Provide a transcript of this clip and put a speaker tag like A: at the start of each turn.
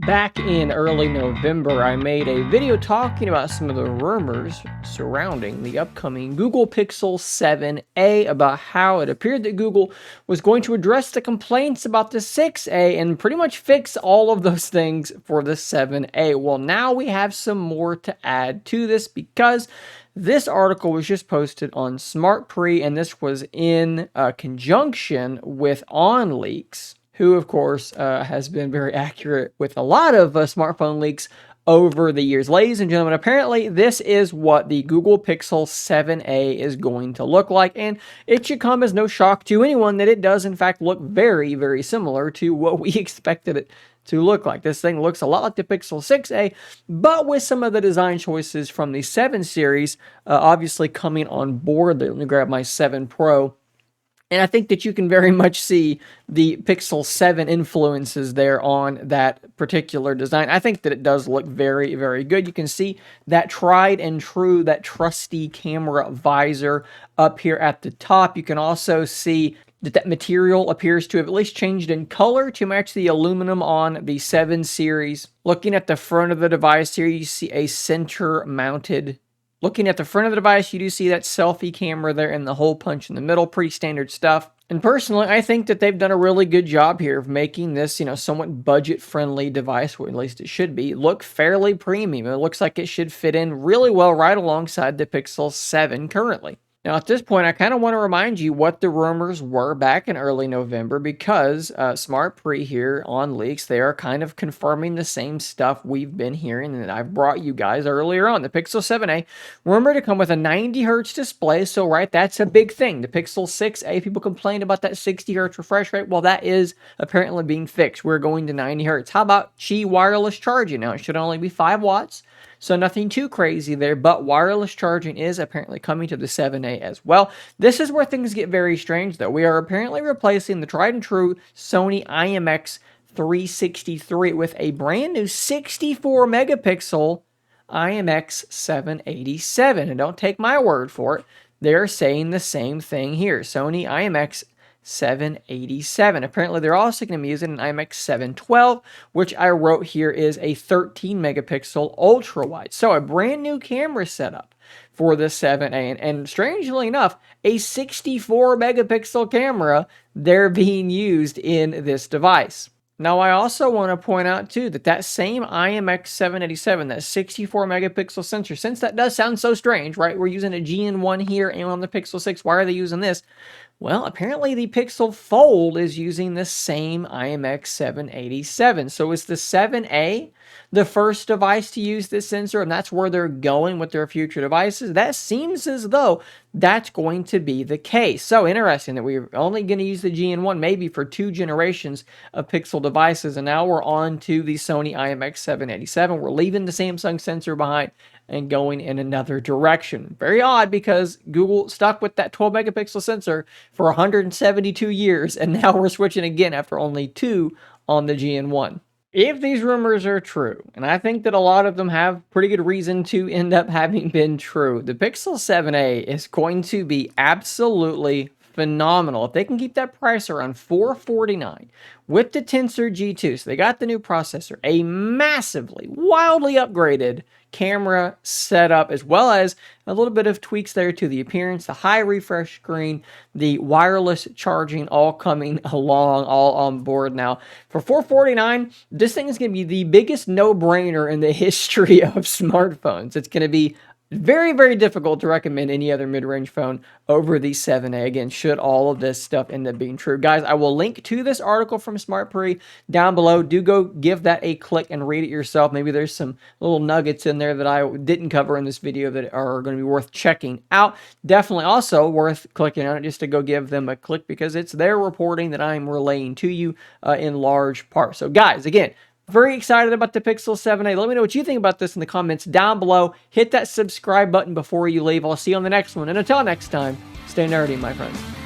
A: Back in early November, I made a video talking about some of the rumors surrounding the upcoming Google Pixel 7a, about how it appeared that Google was going to address the complaints about the 6a and pretty much fix all of those things for the 7a. Well, now we have some more to add to this because this article was just posted on SmartPre, and this was in conjunction with OnLeaks, who, of course, has been very accurate with a lot of smartphone leaks over the years. Ladies and gentlemen, apparently this is what the Google Pixel 7a is going to look like, and it should come as no shock to anyone that it does, in fact, look very, very similar to what we expected it to look like. This thing looks a lot like the Pixel 6a, but with some of the design choices from the 7 series obviously coming on board there. Let me grab my 7 Pro. And I think that you can very much see the Pixel 7 influences there on that particular design. I think that it does look very, very good. You can see that tried and true, that trusty camera visor up here at the top. You can also see that material appears to have at least changed in color to match the aluminum on the 7 series. Looking at the front of the device here, you see a center-mounted. Looking at the front of the device, you do see that selfie camera there and the hole punch in the middle. Pretty standard stuff. And personally, I think that they've done a really good job here of making this, somewhat budget-friendly device, or at least it should be, look fairly premium. It looks like it should fit in really well right alongside the Pixel 7 currently. Now, at this point, I kind of want to remind you what the rumors were back in early November, because SmartPre here on Leaks, they are kind of confirming the same stuff we've been hearing and that I've brought you guys earlier on. The Pixel 7a rumored to come with a 90 hertz display, so right, that's a big thing. The Pixel 6a, people complained about that 60 hertz refresh rate. Well, that is apparently being fixed. We're going to 90 hertz. How about Qi wireless charging? Now, it should only be 5 watts. So nothing too crazy there, but wireless charging is apparently coming to the 7a as well. This is where things get very strange, though. We are apparently replacing the tried and true Sony IMX 363 with a brand new 64 megapixel IMX 787. And don't take my word for it. They're saying the same thing here. Sony IMX 787. Apparently, they're also going to be using an IMX 712, which I wrote here is a 13 megapixel ultra wide. So a brand new camera setup for the 7A. And strangely enough, a 64 megapixel camera, they're being used in this device. Now, I also want to point out, too, that same IMX 787, that 64 megapixel sensor, since that does sound so strange, right? We're using a GN1 here and on the Pixel 6. Why are they using this? Well, apparently the Pixel Fold is using the same IMX 787. So is the 7A the first device to use this sensor, and that's where they're going with their future devices? That seems as though that's going to be the case. So interesting that we're only going to use the GN1 maybe for 2 generations of Pixel devices, and now we're on to the Sony IMX 787. We're leaving the Samsung sensor behind and going in another direction. Very odd, because Google stuck with that 12 megapixel sensor for 172 years, and now we're switching again after only 2 on the GN1. If these rumors are true, and I think that a lot of them have pretty good reason to end up having been true, the Pixel 7a is going to be absolutely phenomenal. If they can keep that price around $449 with the Tensor G2, so they got the new processor, a massively, wildly upgraded camera setup, as well as a little bit of tweaks there to the appearance, the high refresh screen, the wireless charging, all coming along, all on board now. For $449, this thing is going to be the biggest no-brainer in the history of smartphones. It's going to be very, very difficult to recommend any other mid-range phone over the 7a. Again, should all of this stuff end up being true. Guys, I will link to this article from SmartPre down below. Do go give that a click and read it yourself. Maybe there's some little nuggets in there that I didn't cover in this video that are going to be worth checking out. Definitely also worth clicking on it just to go give them a click, because it's their reporting that I'm relaying to you in large part. So guys, again, very excited about the Pixel 7a. Let me know what you think about this in the comments down below. Hit that subscribe button before you leave. I'll see you on the next one. And until next time, stay nerdy, my friends.